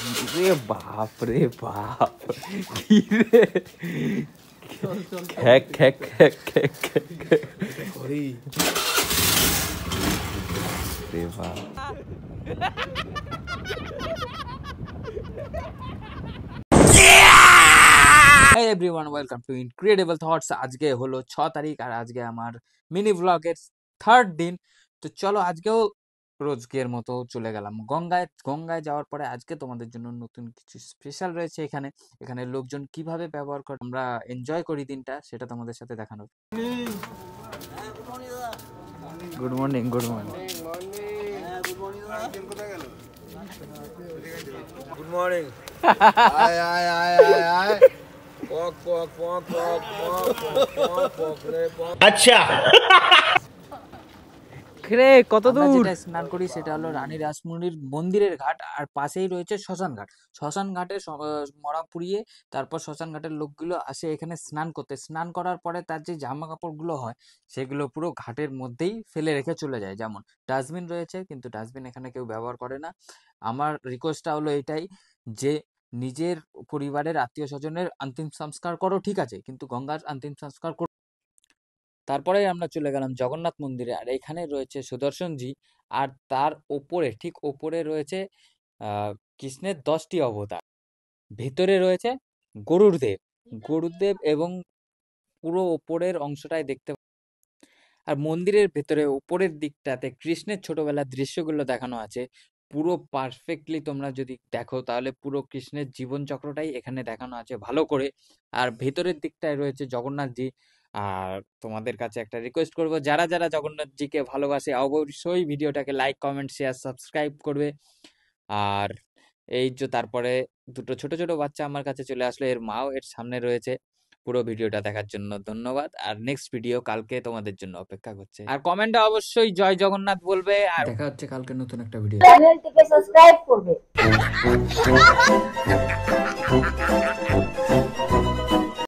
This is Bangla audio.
রে বাপ রে বাপ, কি রে, খ্যাক খ্যাক খ্যাক খ্যাক খ্যাক রে বাপ। Hey everyone, welcome to Incredible Thoughts। আজকে হলো 6 তারিখ আর আজকে আমার মিনি ব্লগের 3rd দিন। তো চলো আজকেও রোজকের মতো চলে গেলাম গঙ্গায় যাওয়ার পরে আজকে তোমাদের জন্য নতুন কিছু স্পেশাল রয়েছে। এখানে লোকজন কিভাবে ব্যবহার করে আমরা এনজয় করি দিনটা, সেটা তোমাদের সাথে দেখানো। Good morning. Good morning. Good morning. अच्छा রে কত আমরা দূর? যেটা স্নান করি সেটা হলো রানী রাসমণির মন্দিরের ঘাট, আর পাশেই রয়েছে শ্মশান ঘাট। শ্মশান ঘাটে মরা পুড়িয়ে তারপর শ্মশান ঘাটের লোকগুলো আসে এখানে স্নান করতে। স্নান করার পরে তার যে জামা কাপড়গুলো হয় সেগুলো পুরো ঘাটের মধ্যেই ফেলে রেখে চলে যায়। যেমন ডাস্টবিন রয়েছে, কিন্তু ডাস্টবিন এখানে কেউ ব্যবহার করে না। আমার রিকোয়েস্টটা হলো এটাই যে নিজের পরিবারের আত্মীয় স্বজনের অন্তিম সংস্কার করো, ঠিক আছে, কিন্তু গঙ্গার অন্তিম সংস্কার করো। তারপরে আমরা চলে গেলাম জগন্নাথ মন্দিরে, আর এখানে রয়েছে সুদর্শনজি, আর তার ওপরে ঠিক ওপরে রয়েছে কৃষ্ণের 10টি অবতার। ভেতরে রয়েছে গরুরদেব এবং পুরো ওপরের অংশটাই দেখতে। আর মন্দিরের ভেতরে উপরের দিকটাতে কৃষ্ণের ছোটবেলার দৃশ্যগুলো দেখানো আছে পুরো পারফেক্টলি। তোমরা যদি দেখো তাহলে পুরো কৃষ্ণের জীবন চক্রটাই এখানে দেখানো আছে ভালো করে। আর ভেতরের দিকটায় রয়েছে জগন্নাথজি। আর তোমাদের কাছে একটা রিকোয়েস্ট করব, যারা যারা জগন্নাথজিকে ভালোবাসে অবশ্যই ভিডিওটাকে লাইক, কমেন্ট, শেয়ার, সাবস্ক্রাইব করবে। আর এই যে তারপরে দুটো ছোট ছোট বাচ্চা আমার কাছে চলে আসলো, এর মাও এর সামনে রয়েছে। পুরো ভিডিওটা দেখার জন্য ধন্যবাদ। আর নেক্সট ভিডিও কালকে তোমাদের জন্য অপেক্ষা করছে। আর কমেন্টে অবশ্যই জয় জগন্নাথ বলবে। আর দেখা হচ্ছে কালকে নতুন একটা ভিডিও। চ্যানেলটিকে সাবস্ক্রাইব করবে।